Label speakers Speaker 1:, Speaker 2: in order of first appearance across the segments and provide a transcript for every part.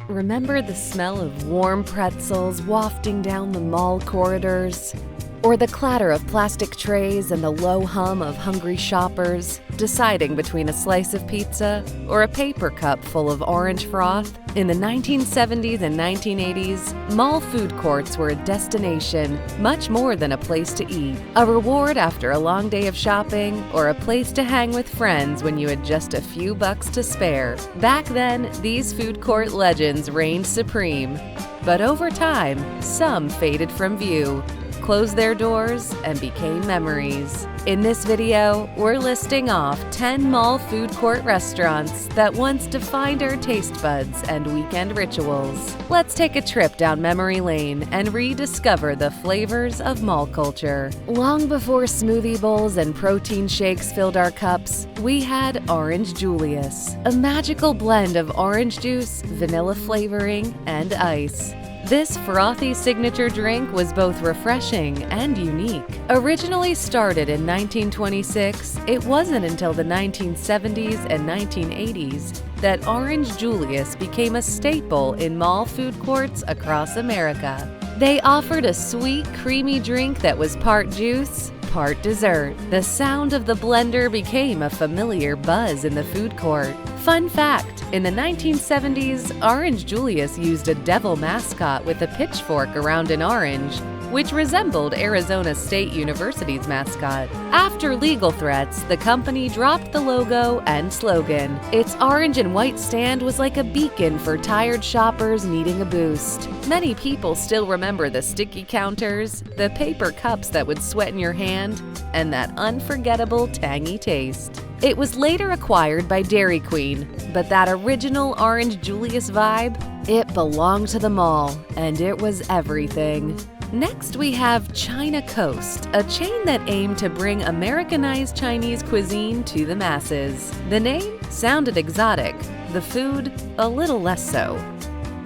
Speaker 1: Remember the smell of warm pretzels wafting down the mall corridors? Or the clatter of plastic trays and the low hum of hungry shoppers deciding between a slice of pizza or a paper cup full of orange froth? In the 1970s and 1980s, mall food courts were a destination, much more than a place to eat. A reward after a long day of shopping, or a place to hang with friends when you had just a few bucks to spare. Back then, these food court legends reigned supreme. But over time, some faded from view, closed their doors, and became memories. In this video, we're listing off 10 mall food court restaurants that once defined our taste buds and weekend rituals. Let's take a trip down memory lane and rediscover the flavors of mall culture. Long before smoothie bowls and protein shakes filled our cups, we had Orange Julius, a magical blend of orange juice, vanilla flavoring, and ice. This frothy signature drink was both refreshing and unique. Originally started in 1926, it wasn't until the 1970s and 1980s that Orange Julius became a staple in mall food courts across America. They offered a sweet, creamy drink that was part juice, part dessert. The sound of the blender became a familiar buzz in the food court. Fun fact, in the 1970s, Orange Julius used a devil mascot with a pitchfork around an orange, which resembled Arizona State University's mascot. After legal threats, the company dropped the logo and slogan. Its orange and white stand was like a beacon for tired shoppers needing a boost. Many people still remember the sticky counters, the paper cups that would sweat in your hand, and that unforgettable tangy taste. It was later acquired by Dairy Queen, but that original Orange Julius vibe, it belonged to the mall, and it was everything. Next, we have China Coast, a chain that aimed to bring Americanized Chinese cuisine to the masses. The name sounded exotic, the food a little less so.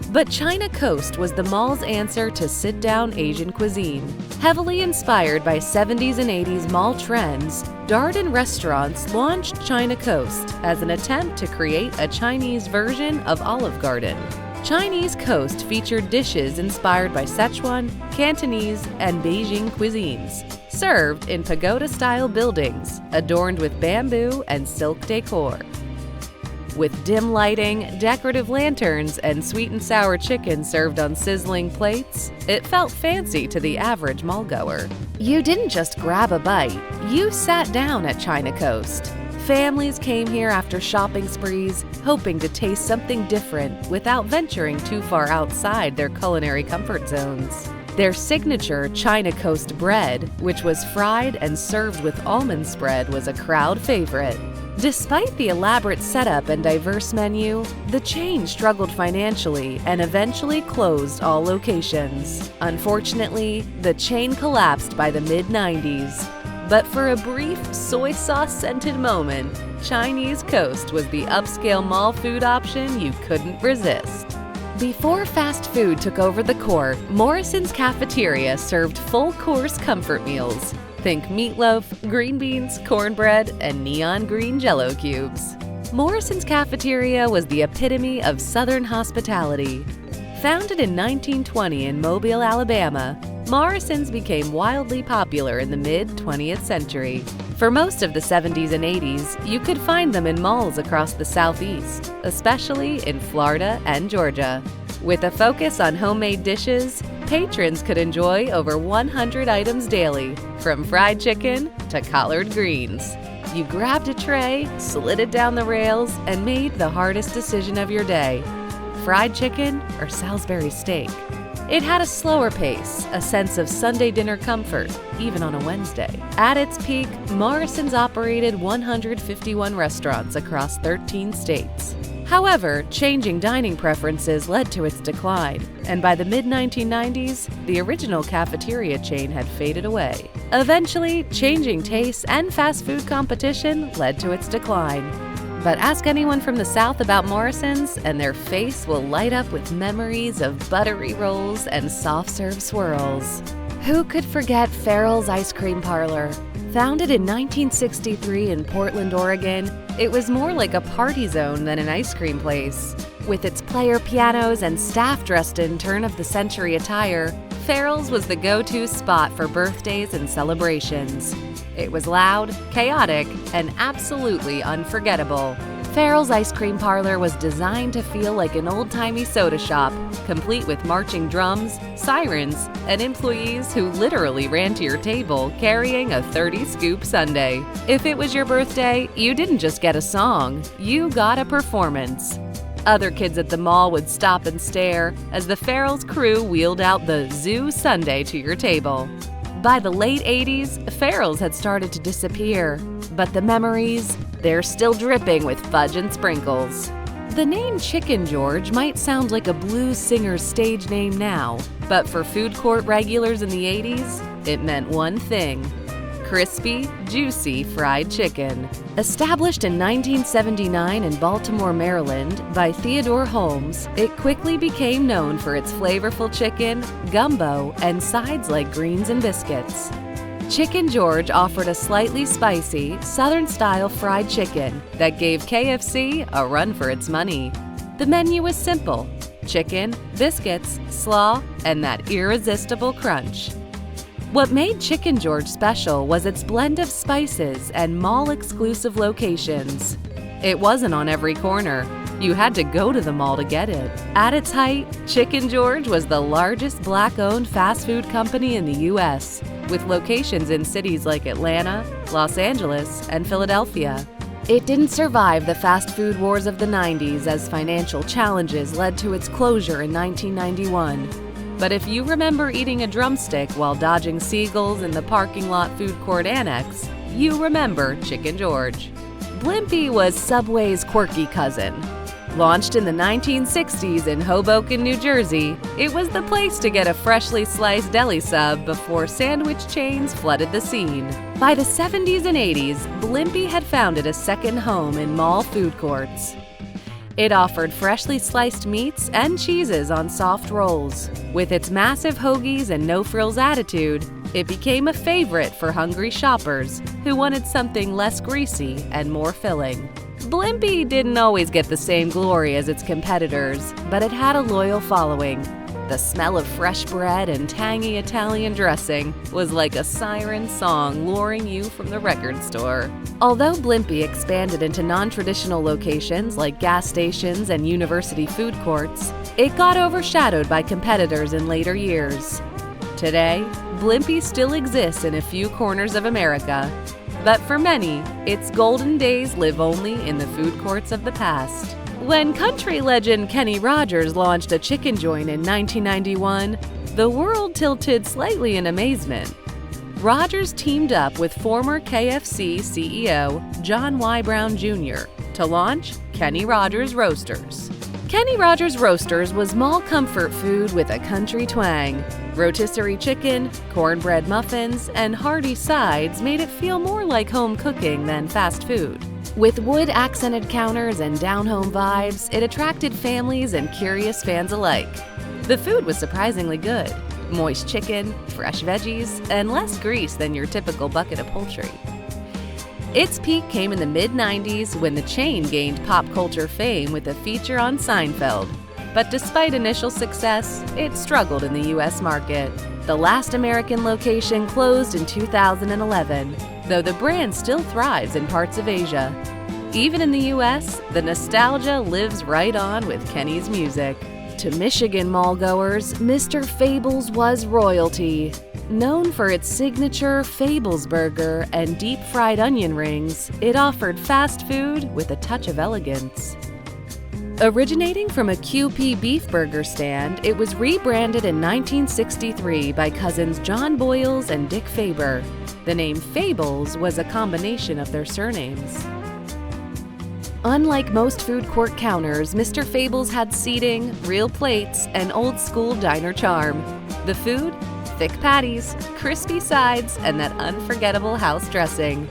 Speaker 1: But China Coast was the mall's answer to sit-down Asian cuisine. Heavily inspired by 70s and 80s mall trends, Darden Restaurants launched China Coast as an attempt to create a Chinese version of Olive Garden. Chinese Coast featured dishes inspired by Sichuan, Cantonese, and Beijing cuisines, served in pagoda-style buildings adorned with bamboo and silk decor. With dim lighting, decorative lanterns, and sweet and sour chicken served on sizzling plates, it felt fancy to the average mall-goer. You didn't just grab a bite, you sat down at China Coast. Families came here after shopping sprees, hoping to taste something different without venturing too far outside their culinary comfort zones. Their signature China Coast bread, which was fried and served with almond spread, was a crowd favorite. Despite the elaborate setup and diverse menu, the chain struggled financially and eventually closed all locations. Unfortunately, the chain collapsed by the mid-90s. But for a brief soy sauce-scented moment, Chinese Coast was the upscale mall food option you couldn't resist. Before fast food took over the court, Morrison's Cafeteria served full-course comfort meals. Think meatloaf, green beans, cornbread, and neon green Jell-O cubes. Morrison's Cafeteria was the epitome of Southern hospitality. Founded in 1920 in Mobile, Alabama, Morrison's became wildly popular in the mid-20th century. For most of the 70s and 80s, you could find them in malls across the Southeast, especially in Florida and Georgia. With a focus on homemade dishes, patrons could enjoy over 100 items daily, from fried chicken to collard greens. You grabbed a tray, slid it down the rails, and made the hardest decision of your day: fried chicken or Salisbury steak. It had a slower pace, a sense of Sunday dinner comfort, even on a Wednesday. At its peak, Morrison's operated 151 restaurants across 13 states. However, changing dining preferences led to its decline, and by the mid-1990s, the original cafeteria chain had faded away. Eventually, changing tastes and fast food competition led to its decline. But ask anyone from the South about Morrison's, and their face will light up with memories of buttery rolls and soft-serve swirls. Who could forget Farrell's Ice Cream Parlor? Founded in 1963 in Portland, Oregon, it was more like a party zone than an ice cream place. With its player pianos and staff dressed in turn-of-the-century attire, Farrell's was the go-to spot for birthdays and celebrations. It was loud, chaotic, and absolutely unforgettable. Farrell's ice cream parlor was designed to feel like an old-timey soda shop, complete with marching drums, sirens, and employees who literally ran to your table carrying a 30-scoop sundae. If it was your birthday, you didn't just get a song, you got a performance. Other kids at the mall would stop and stare as the Farrell's crew wheeled out the Zoo Sundae to your table. By the late 80s, Farrell's had started to disappear, but the memories, they're still dripping with fudge and sprinkles. The name Chicken George might sound like a blues singer's stage name now, but for food court regulars in the 80s, it meant one thing: crispy, juicy fried chicken. Established in 1979 in Baltimore, Maryland by Theodore Holmes, it quickly became known for its flavorful chicken, gumbo, and sides like greens and biscuits. Chicken George offered a slightly spicy, Southern-style fried chicken that gave KFC a run for its money. The menu was simple: chicken, biscuits, slaw, and that irresistible crunch. What made Chicken George special was its blend of spices and mall-exclusive locations. It wasn't on every corner. You had to go to the mall to get it. At its height, Chicken George was the largest Black-owned fast food company in the U.S., with locations in cities like Atlanta, Los Angeles, and Philadelphia. It didn't survive the fast food wars of the 90s as financial challenges led to its closure in 1991. But if you remember eating a drumstick while dodging seagulls in the parking lot food court annex, you remember Chicken George. Blimpie was Subway's quirky cousin. Launched in the 1960s in Hoboken, New Jersey, it was the place to get a freshly sliced deli sub before sandwich chains flooded the scene. By the 70s and 80s, Blimpie had founded a second home in mall food courts. It offered freshly sliced meats and cheeses on soft rolls. With its massive hoagies and no-frills attitude, it became a favorite for hungry shoppers who wanted something less greasy and more filling. Blimpie didn't always get the same glory as its competitors, but it had a loyal following. The smell of fresh bread and tangy Italian dressing was like a siren song luring you from the record store. Although Blimpie expanded into non-traditional locations like gas stations and university food courts, it got overshadowed by competitors in later years. Today, Blimpie still exists in a few corners of America, but for many, its golden days live only in the food courts of the past. When country legend Kenny Rogers launched a chicken joint in 1991, the world tilted slightly in amazement. Rogers teamed up with former KFC CEO John Y. Brown Jr. to launch Kenny Rogers Roasters. Kenny Rogers Roasters was mall comfort food with a country twang. Rotisserie chicken, cornbread muffins, and hearty sides made it feel more like home cooking than fast food. With wood-accented counters and down-home vibes, it attracted families and curious fans alike. The food was surprisingly good: moist chicken, fresh veggies, and less grease than your typical bucket of poultry. Its peak came in the mid-90s when the chain gained pop culture fame with a feature on Seinfeld. But despite initial success, it struggled in the U.S. market. The last American location closed in 2011, though the brand still thrives in parts of Asia. Even in the U.S., the nostalgia lives right on with Kenny's music. To Michigan mall-goers, Mr. Fables was royalty. Known for its signature Fables burger and deep-fried onion rings, it offered fast food with a touch of elegance. Originating from a QP beef burger stand, it was rebranded in 1963 by cousins John Boyles and Dick Faber. The name Fables was a combination of their surnames. Unlike most food court counters, Mr. Fables had seating, real plates, and old-school diner charm. The food? Thick patties, crispy sides, and that unforgettable house dressing.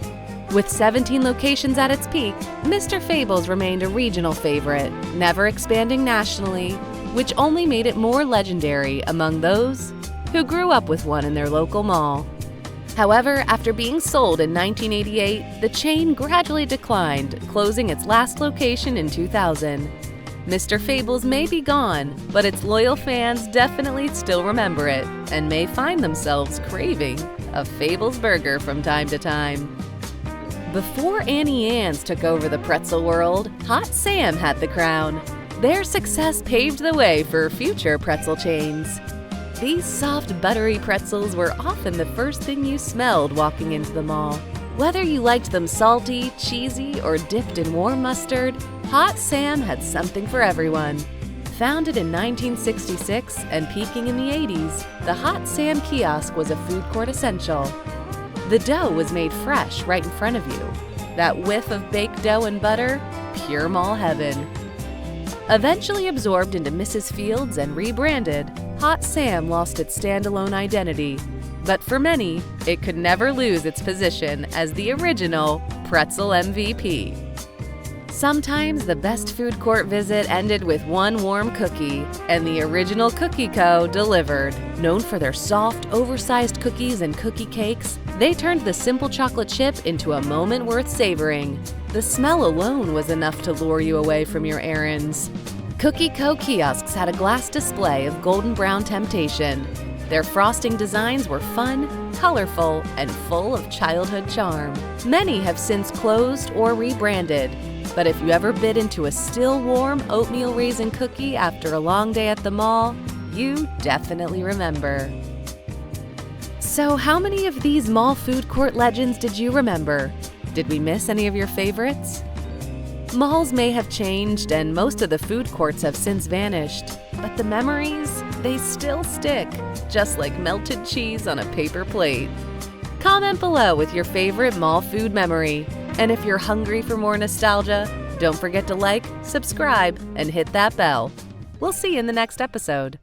Speaker 1: With 17 locations at its peak, Mr. Fables remained a regional favorite, never expanding nationally, which only made it more legendary among those who grew up with one in their local mall. However, after being sold in 1988, the chain gradually declined, closing its last location in 2000. Mr. Fables may be gone, but its loyal fans definitely still remember it and may find themselves craving a Fables burger from time to time. Before Annie Ann's took over the pretzel world, Hot Sam had the crown. Their success paved the way for future pretzel chains. These soft, buttery pretzels were often the first thing you smelled walking into the mall. Whether you liked them salty, cheesy, or dipped in warm mustard, Hot Sam had something for everyone. Founded in 1966 and peaking in the 80s, the Hot Sam kiosk was a food court essential. The dough was made fresh right in front of you. That whiff of baked dough and butter, pure mall heaven. Eventually absorbed into Mrs. Fields and rebranded, Hot Sam lost its standalone identity. But for many, it could never lose its position as the original pretzel MVP. Sometimes the best food court visit ended with one warm cookie, and the original Cookie Co. delivered. Known for their soft, oversized cookies and cookie cakes, they turned the simple chocolate chip into a moment worth savoring. The smell alone was enough to lure you away from your errands. Cookie Co. kiosks had a glass display of golden brown temptation. Their frosting designs were fun, colorful, and full of childhood charm. Many have since closed or rebranded, but if you ever bit into a still warm oatmeal raisin cookie after a long day at the mall, you definitely remember. So how many of these mall food court legends did you remember? Did we miss any of your favorites? Malls may have changed and most of the food courts have since vanished, but the memories, they still stick, just like melted cheese on a paper plate. Comment below with your favorite mall food memory. And if you're hungry for more nostalgia, don't forget to like, subscribe, and hit that bell. We'll see you in the next episode.